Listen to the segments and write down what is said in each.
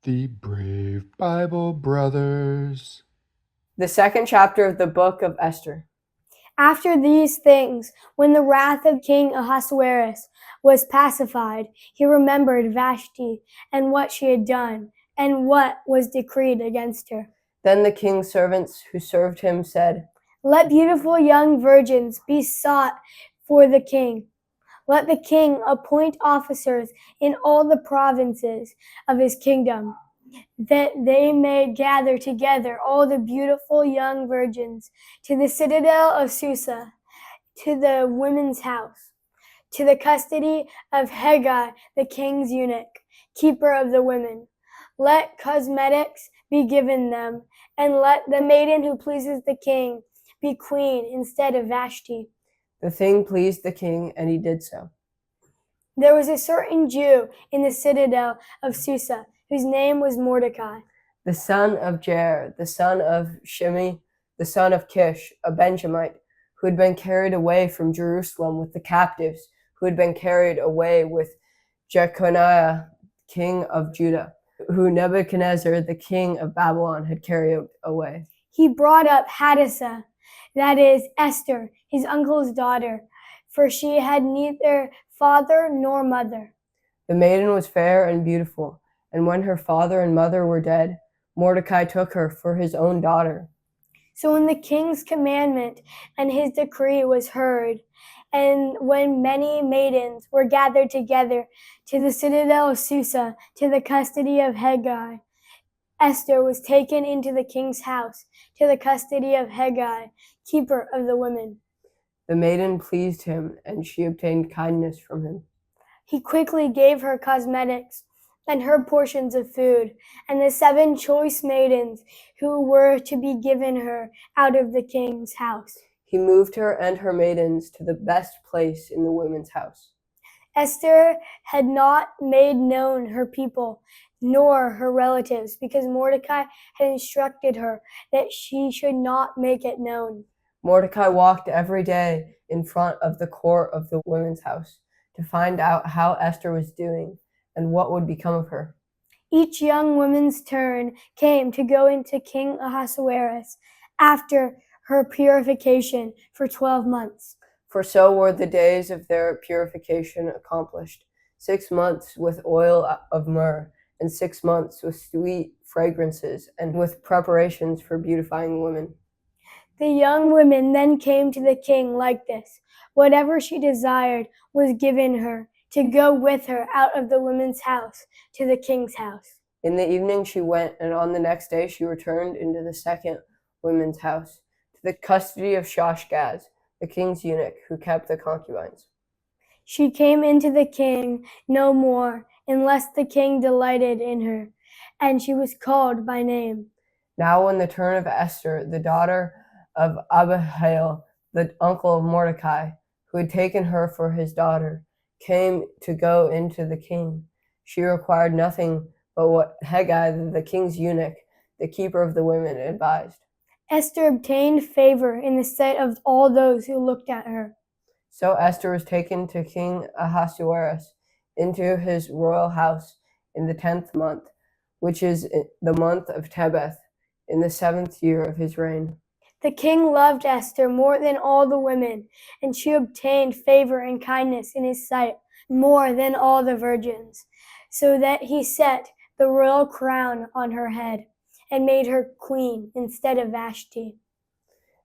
The brave Bible brothers. The second chapter of the book of Esther. After these things, when the wrath of King Ahasuerus was pacified, he remembered Vashti and what she had done, and what was decreed against her. Then the king's servants who served him said, Let beautiful young virgins be sought for the king. Let the king appoint officers in all the provinces of his kingdom, that they may gather together all the beautiful young virgins to the citadel of Susa, to the women's house, to the custody of Hegai, the king's eunuch, keeper of the women. Let cosmetics be given them, and let the maiden who pleases the king be queen instead of Vashti. The thing pleased the king, and he did so. There was a certain Jew in the citadel of Susa, whose name was Mordecai, the son of Jair, the son of Shimei, the son of Kish, a Benjamite, who had been carried away from Jerusalem with the captives, who had been carried away with Jeconiah, king of Judah, who Nebuchadnezzar, the king of Babylon, had carried away. He brought up Hadassah, that is, Esther, his uncle's daughter, for she had neither father nor mother. The maiden was fair and beautiful, and when her father and mother were dead, Mordecai took her for his own daughter. So when the king's commandment and his decree was heard, and when many maidens were gathered together to the citadel of Susa, to the custody of Hegai, Esther was taken into the king's house, to the custody of Hegai, keeper of the women. The maiden pleased him, and she obtained kindness from him. He quickly gave her cosmetics and her portions of food, and the 7 choice maidens who were to be given her out of the king's house. He moved her and her maidens to the best place in the women's house. Esther had not made known her people nor her relatives, because Mordecai had instructed her that she should not make it known. Mordecai walked every day in front of the court of the women's house to find out how Esther was doing and what would become of her. Each young woman's turn came to go into King Ahasuerus after her purification for 12 months. For so were the days of their purification accomplished, 6 months with oil of myrrh, and 6 months with sweet fragrances, and with preparations for beautifying women. The young women then came to the king like this. Whatever she desired was given her, to go with her out of the women's house to the king's house. In the evening she went, and on the next day she returned into the second women's house, to the custody of Shashgaz, the king's eunuch, who kept the concubines. She came into the king no more, unless the king delighted in her, and she was called by name. Now when the turn of Esther, the daughter of Abihail, the uncle of Mordecai, who had taken her for his daughter, came to go into the king, she required nothing but what Hegai, the king's eunuch, the keeper of the women, advised. Esther obtained favor in the sight of all those who looked at her. So Esther was taken to King Ahasuerus into his royal house in the 10th month, which is the month of Tebeth, in the 7th year of his reign. The king loved Esther more than all the women, and she obtained favor and kindness in his sight more than all the virgins, so that he set the royal crown on her head and made her queen instead of Vashti.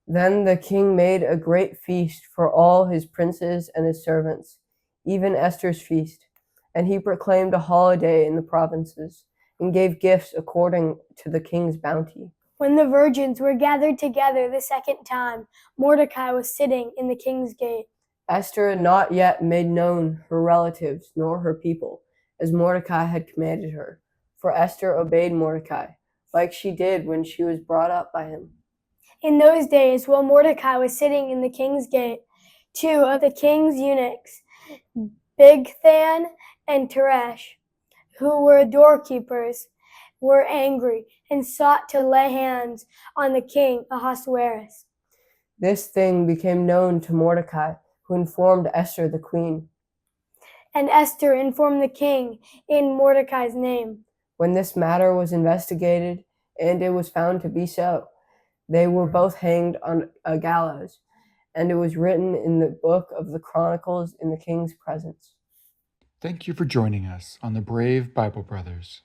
Then the king made a great feast for all his princes and his servants, even Esther's feast, and he proclaimed a holiday in the provinces, and gave gifts according to the king's bounty. When the virgins were gathered together the second time, Mordecai was sitting in the king's gate. Esther had not yet made known her relatives nor her people, as Mordecai had commanded her, for Esther obeyed Mordecai, like she did when she was brought up by him. In those days, while Mordecai was sitting in the king's gate, 2 of the king's eunuchs, Bigthan and Teresh, who were doorkeepers, were angry and sought to lay hands on the king Ahasuerus. This thing became known to Mordecai, who informed Esther the queen. And Esther informed the king in Mordecai's name. When this matter was investigated, and it was found to be so, they were both hanged on a gallows, and it was written in the book of the Chronicles in the king's presence. Thank you for joining us on the Brave Bible Brothers.